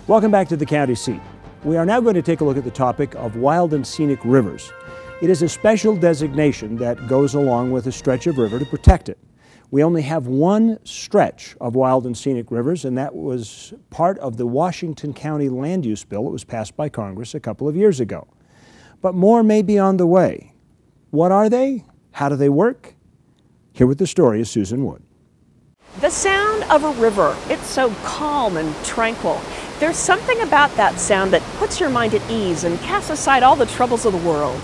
Welcome back to the county seat. We are now going to take a look at the topic of wild and scenic rivers. It is a special designation that goes along with a stretch of river to protect it. We only have one stretch of wild and scenic rivers, and that was part of the Washington County Land Use Bill that was passed by Congress a couple of years ago. But more may be on the way. What are they? How do they work? Here with the story is Susan Wood. The sound of a river, it's so calm and tranquil. There's something about that sound that puts your mind at ease and casts aside all the troubles of the world.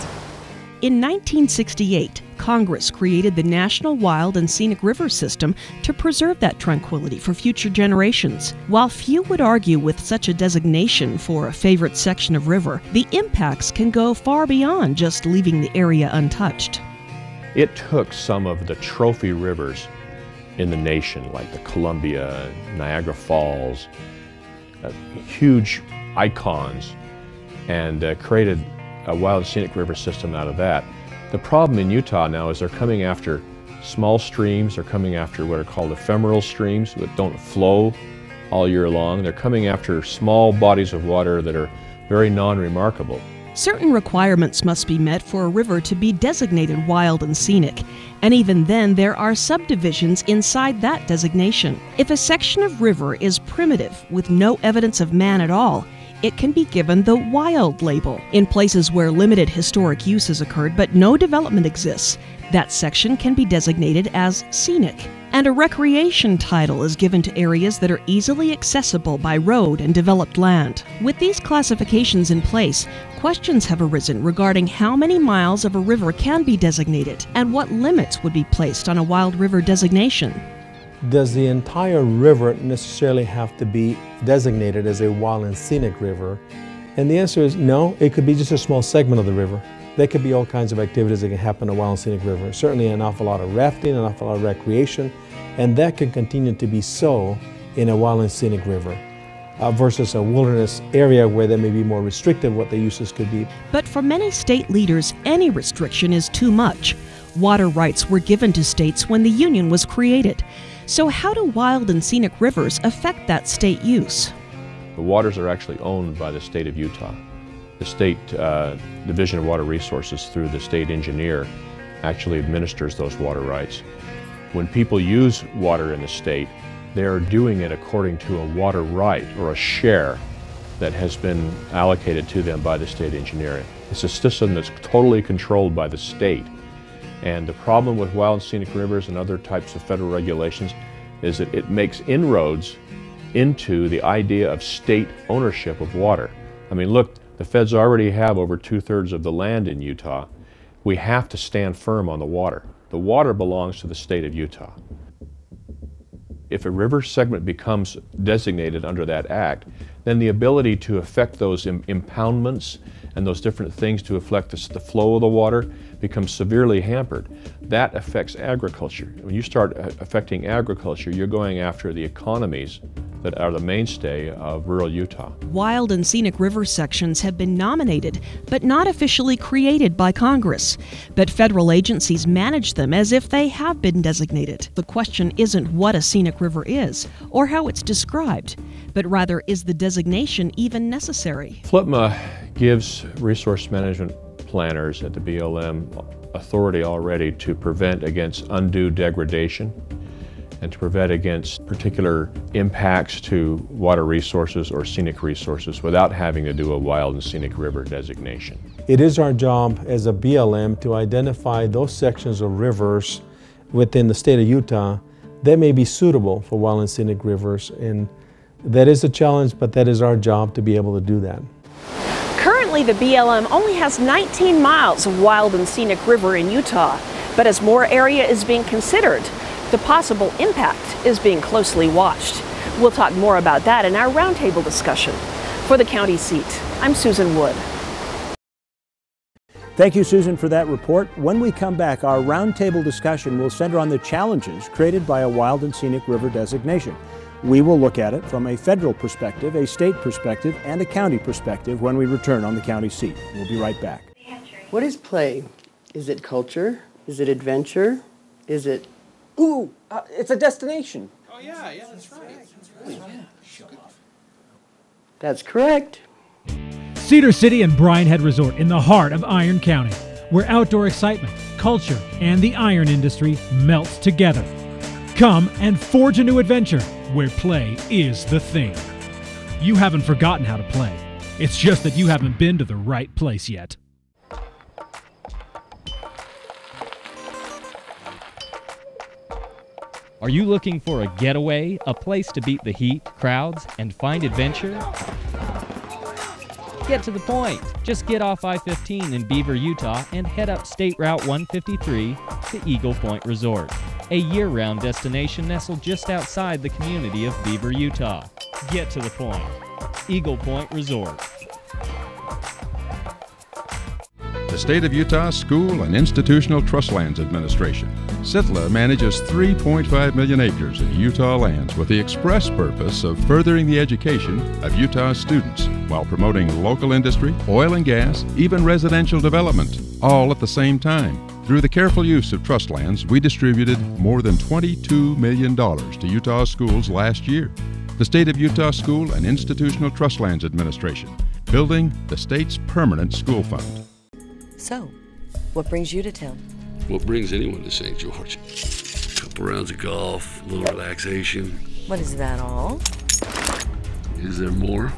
In 1968, Congress created the National Wild and Scenic River System to preserve that tranquility for future generations. While few would argue with such a designation for a favorite section of river, the impacts can go far beyond just leaving the area untouched. It took some of the trophy rivers in the nation, like the Columbia, Niagara Falls, huge icons, and created a wild and scenic river system out of that. The problem in Utah now is they're coming after small streams, they're coming after what are called ephemeral streams that don't flow all year long. They're coming after small bodies of water that are very non-remarkable. Certain requirements must be met for a river to be designated wild and scenic, and even then there are subdivisions inside that designation. If a section of river is primitive with no evidence of man at all, it can be given the wild label. In places where limited historic use has occurred but no development exists, that section can be designated as scenic. And a recreation title is given to areas that are easily accessible by road and developed land. With these classifications in place, questions have arisen regarding how many miles of a river can be designated and what limits would be placed on a wild river designation. Does the entire river necessarily have to be designated as a wild and scenic river? And the answer is no, it could be just a small segment of the river. There could be all kinds of activities that can happen in a wild and scenic river. Certainly an awful lot of rafting, an awful lot of recreation, and that can continue to be so in a wild and scenic river versus a wilderness area where they may be more restrictive what the uses could be. But for many state leaders, any restriction is too much. Water rights were given to states when the Union was created. So how do wild and scenic rivers affect that state use? The waters are actually owned by the state of Utah. The state Division of Water Resources, through the state engineer, actually administers those water rights. When people use water in the state, they are doing it according to a water right or a share that has been allocated to them by the state engineer. It's a system that's totally controlled by the state. And the problem with wild and scenic rivers and other types of federal regulations is that it makes inroads into the idea of state ownership of water. I mean, look, the feds already have over 2/3 of the land in Utah. We have to stand firm on the water. The water belongs to the state of Utah. If a river segment becomes designated under that act, then the ability to affect those impoundments and those different things to affect the flow of the water becomes severely hampered. That affects agriculture. When you start affecting agriculture, you're going after the economies that are the mainstay of rural Utah. Wild and scenic river sections have been nominated, but not officially created by Congress. But federal agencies manage them as if they have been designated. The question isn't what a scenic river is, or how it's described, but rather, is the designation even necessary? FLPMA gives resource management planners at the BLM authority already to prevent against undue degradation and to prevent against particular impacts to water resources or scenic resources without having to do a wild and scenic river designation. It is our job as a BLM to identify those sections of rivers within the state of Utah that may be suitable for wild and scenic rivers, and that is a challenge, but that is our job to be able to do that. Currently, the BLM only has 19 miles of wild and scenic river in Utah, but as more area is being considered, the possible impact is being closely watched. We'll talk more about that in our roundtable discussion. For the county seat, I'm Susan Wood. Thank you, Susan, for that report. When we come back, our roundtable discussion will center on the challenges created by a wild and scenic river designation. We will look at it from a federal perspective, a state perspective, and a county perspective when we return on the county seat. We'll be right back. What is play? Is it culture? Is it adventure? Is it... Ooh, it's a destination. Oh, yeah, that's right. Yeah. That's correct. Cedar City and Bryan Head Resort in the heart of Iron County, where outdoor excitement, culture, and the iron industry melts together. Come and forge a new adventure where play is the thing. You haven't forgotten how to play. It's just that you haven't been to the right place yet. Are you looking for a getaway, a place to beat the heat, crowds, and find adventure? Get to the point. Just get off I-15 in Beaver, Utah, and head up State Route 153 to Eagle Point Resort, a year-round destination nestled just outside the community of Beaver, Utah. Get to the point. Eagle Point Resort. The State of Utah School and Institutional Trust Lands Administration. SITLA manages 3.5 million acres of Utah lands with the express purpose of furthering the education of Utah students while promoting local industry, oil and gas, even residential development, all at the same time. Through the careful use of trust lands, we distributed more than $22 million to Utah schools last year. The State of Utah School and Institutional Trust Lands Administration, building the state's permanent school fund. So, what brings you to town? What brings anyone to St. George? A couple rounds of golf, a little relaxation. What, is that all? Is there more?